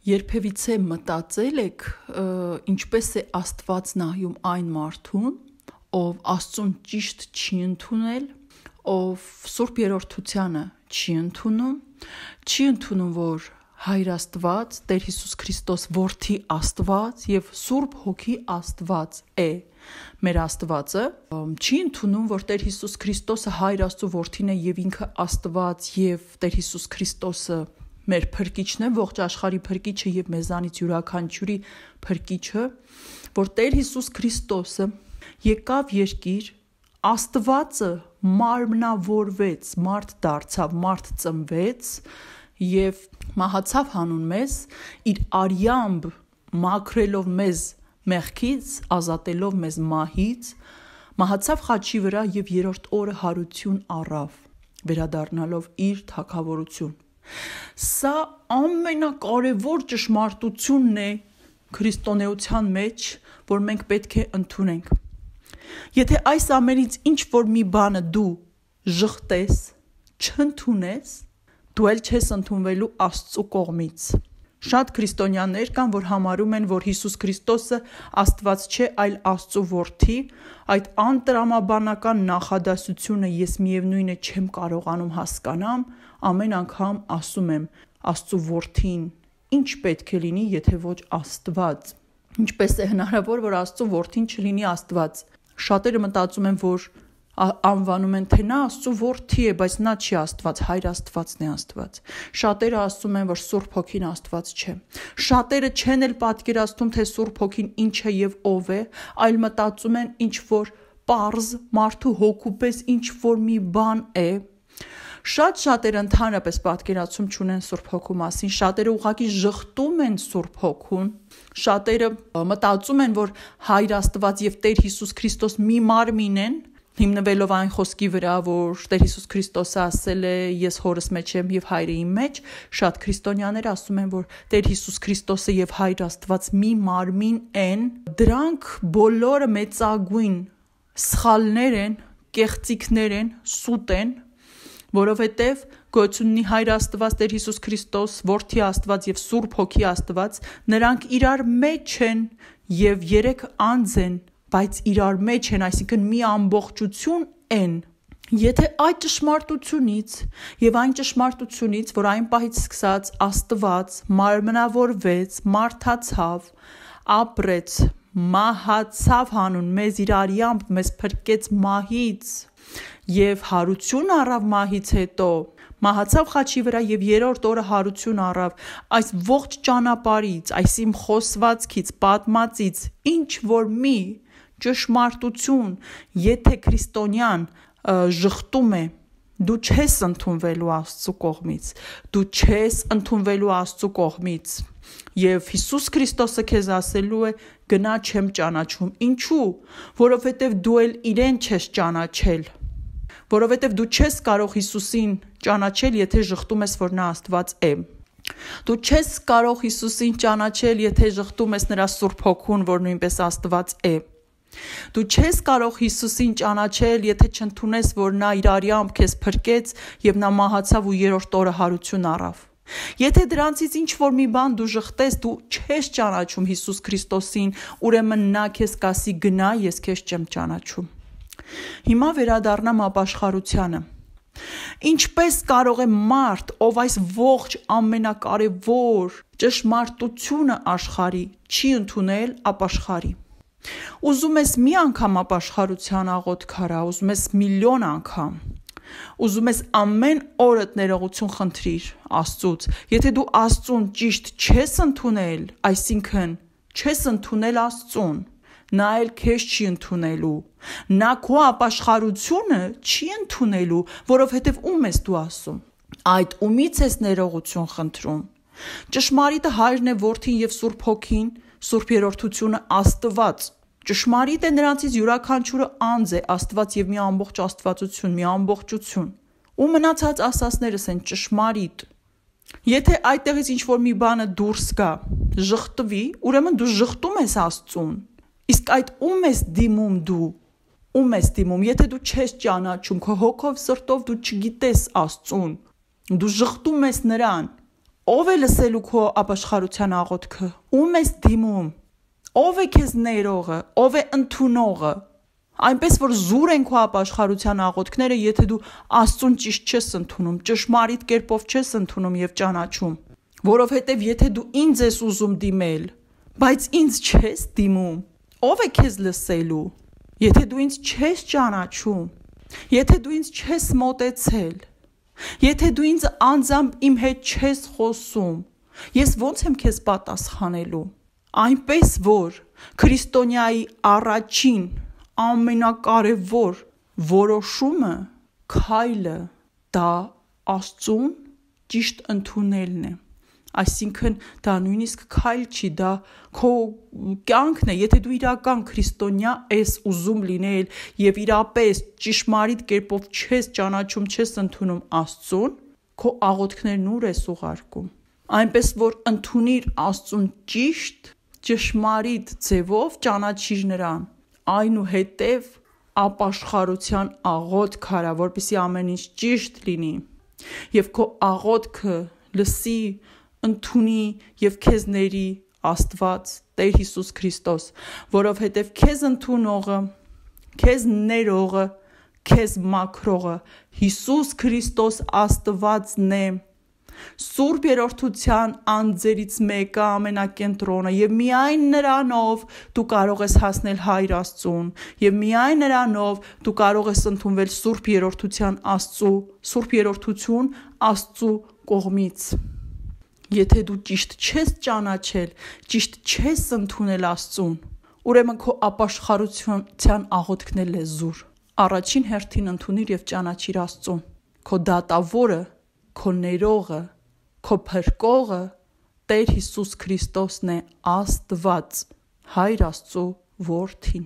Երբևիցե մտածել եք, ինչպես է Աստված նայում այն մարդուն, ով Աստծուն ճիշտ չի ընդունել, ով Սուրբ Երրորդությանը չի ընդունում, որ Հայր Աստված, Տեր Հիսուս Քրիստոս Որդի Աստված եւ Սուրբ Հոգի Աստված է մեր Աստվածը, չի ընդունում, որ Տեր Հիսուս Քրիստոսը Հայր Աստծո Որդին է եւ ինքը Աստված եւ Տեր Հիսուս Քրիստոսը մեր փրկիչն է, ողջ աշխարհի փրկիչը եւ մեզանից յուրաքանչյուրի փրկիչը, որ Տեր Հիսուս Քրիստոսը եկավ երկիր, Աստվածը մարմնավորվեց, մարդ դարձավ, մարդ ծնվեց եւ մահացավ հանուն մեզ, իր արյամբ մաքրելով մեզ մեղքից, ազատելով մեզ մահից, մահացավ խաչի վրա եւ երրորդ օրը հարություն առավ, վերադառնալով իր թագավորություն։ Սա ամենակարևոր ճշմարտությունն է քրիստոնեության մեջ, որ մենք պետք է ընդունենք։ Եթե այս ամենից ինչ որ մի բանը դու ժխտես, չընդունես, դու էլ չես ընդունվելու Աստծո կողմից։ Շատ քրիստոնյաներ կան, որ համարում են, որ Հիսուս Քրիստոսը Աստված չէ, այլ Աստծո Որդի, այդ անտրամաբանական նախադասությունը ես միևնույն է չեմ կարողանում հասկանամ, ամեն անգամ ասում եմ Աստծո Որդին ինչ պետք է լինի, եթե ոչ Աստված։ Ինչպես է հնարավոր, որ Աստծո Որդին չլինի Աստված։ Շատերը մտածում են, որ անվանում են, թե նա Աստծո Որդի է, բայց նա չի Աստված, Հայր Աստվածն է Աստված։ Շատերը ասում են, որ Սուրբ Հոգին Աստված չէ։ Շատերը չեն էլ պատկերացնում, թե Սուրբ Հոգին ինչ է եւ ով է, այլ մտածում են ինչ որ պարզ մարդու հոգու պես ինչ որ մի բան է։ Շատ շատերը ընդհանրապես պատկերացում չունեն Սուրբ Հոգու մասին, շատերը ուղղակի ժխտում են Սուրբ Հոգուն, շատերը մտածում են, որ Հայր Աստված եւ Տեր Հիսուս Քրիստոս մի մարմին են, հիմնվելով այն խոսքի վրա, որ Տեր Հիսուս Քրիստոսը ասել է ես հորս մեջ եմ եւ հայրը իմ մեջ, շատ քրիստոնյաներ ասում են, որ Տեր Հիսուս Քրիստոսը եւ Հայր Աստված մի մարմին են, դրանք բոլորը մեծագույն սխալներ են, կեղծիքներ են, սուտ են, որովհետև գոյություն ունի Հայր Աստված, Տեր Հիսուս Քրիստոս, Որդի Աստված եւ Սուրբ Հոգի Աստված, նրանք իրար մեջ են եւ երեք անձ են, բայց իրար մեջ են, այսինքն մի ամբողջություն են։ Եթե այդ ճշմարտությունից եւ այն ճշմարտությունից, որ այն պահից սկսած Աստված մարմնավորվեց, մարդացավ, ապրեց, մահացավ հանուն մեզ իր արյամբ մեզ փրկեց մահից եւ հարություն առավ մահից հետո, մահացավ խաչի վրա եւ երրորդ օրը հարություն առավ, այս ողջ ճանապարհից, այս իմ խոսվածքից, պատմածից, ինչ որ մի ճշմարտություն, եթե քրիստոնյան ժխտում է, դու չես ընդունվելու Աստծո կողմից, դու չես ընդունվելու Աստծո կողմից, եւ Հիսուս Քրիստոսը քեզ ասելու է գնա չեմ ճանաչում, ինչու, որովհետեւ դու էլ իրեն չես ճանաչել, որովհետեւ դու չես կարող Հիսուսին ճանաչել, եթե ժխտում ես, որ նա Աստված է։ Դու չես կարող Հիսուսին ճանաչել, եթե ժխտում ես նրա Սուրբ Հոգուն, որ նույնպես Աստված է։ Դու չես կարող Հիսուսին ճանաչել, եթե չընդունես, որ նա իր արյամբ քեզ փրկեց եւ նա մահացավ ու երրորդ օրը հարություն առավ։ Եթե դրանցից ինչ որ մի բան դու ժխտես, դու չես ճանաչում Հիսուս Քրիստոսին, ուրեմն նա քեզ կասի գնա, ես քեզ չեմ ճանաչում։ Հիմա վերադառնամ ապաշխարությանը։ Ինչպես կարող է մարդ, ով այս ողջ ամենակարևոր ճշմարտությունը աշխարհի չի ընդունել, ապաշխարի։ Ուզում ես մի անգամ ապաշխարության աղոթք քարա, ուզում ես միլիոն անգամ, ուզում ես ամեն օրդ ներողություն խնդրիր Աստծուց, եթե դու Աստծուն ճիշտ չես ընդունել, այսինքն չես ընդունել Աստծուն, նա էլ քեզ չի ընդունելու, նա քո ապաշխարությունը չի ընդունելու, որովհետև ում ես դու ասում, այդ ումից ես ներողություն խնդրում, ճշմարիտը Հայրն է, Որդին եւ Սուրբ Հոգին, Սուրբ Երրորդությունը Աստված, ճշմարիտ է նրանցից յուրաքանչյուրը անձ է, Աստված եւ մի ամբողջ Աստվածություն, մի ամբողջություն, ու մնացած ասածներս են ճշմարիտ։ Եթե այդտեղից ինչ որ մի բանը դուրս գա, ժխտվի, ուրեմն դու ժխտում ես Աստծուն։ Իսկ այդ ում ես դիմում դու, ում ես դիմում, եթե դու չես ճանաչում, քո հոգով սրտով դու չգիտես Աստծուն, դու ժխտում ես նրան, Ով է լսելու քո ապաշխարության աղոթքը։ Ում ես դիմում։ Ով է քեզ ներողը, ով է ընդունողը։ Այնպես որ զուր են քո ապաշխարության աղոթքները, եթե դու Աստծուն ճիշտ չես ընդունում, ճշմարիտ կերպով չես ընդունում եւ ճանաչում։ Որովհետեւ եթե դու ինձ ես ուզում դիմել, բայց ինձ չես դիմում, ով է քեզ լսելու։ Եթե դու ինձ չես ճանաչում, եթե դու ինձ չես մոտեցել, եթե դու ինձ անձամբ իմ հետ չես խոսում, ես ո՞նց եմ քեզ պատասխանելու։ Այնպես որ քրիստոնյայի առաջին ամենակարևոր որոշումը, քայլը դա Աստծուն ճիշտ ընդունելն է։ Այսինքն դա նույնիսկ քայլ չի, դա քո կյանքն է, եթե դու իրական քրիստոնյա ես ուզում լինել եւ իրապես ճշմարիտ կերպով չես ճանաչում, չես ընդունում Աստծուն, քո աղոթքներն ուր ես ուղարկում։ Այնպես որ ընդունիր Աստծուն ճիշտ, ճշմարիտ ձևով ճանաչիր նրան, այնուհետև ապաշխարության աղոթք արա, որպեսզի ամեն ինչ ճիշտ լինի եւ քո աղոթքը լսի, ընդունի եւ քեզ ների Աստված Տեր Հիսուս Քրիստոս, որովհետեւ քեզ ընդունողը, քեզ ներողը, քեզ մաքրողը Հիսուս Քրիստոս Աստվածն է, Սուրբ Երրորդության անձերից մեկը, ամենակենտրոնը, եւ միայն նրանով դու կարող ես հասնել Հայր Աստծուն, եւ միայն նրանով դու կարող ես ընդունվել Սուրբ Երրորդության Աստծու, Սուրբ Երրորդություն Աստծու կողմից։ Եթե դու ճիշտ չես ճանաչել, ճիշտ չես ընդունել Աստծուն, ուրեմն քո ապաշխարության աղոթքն էլ է զուր։ Առաջին հերթին ընդունիր եւ ճանաչիր Աստծուն, քո դատավորը, քո ներողը, քո փրկողը Տեր Հիսուս Քրիստոսն է, Աստված, Հայր Աստծու որդին։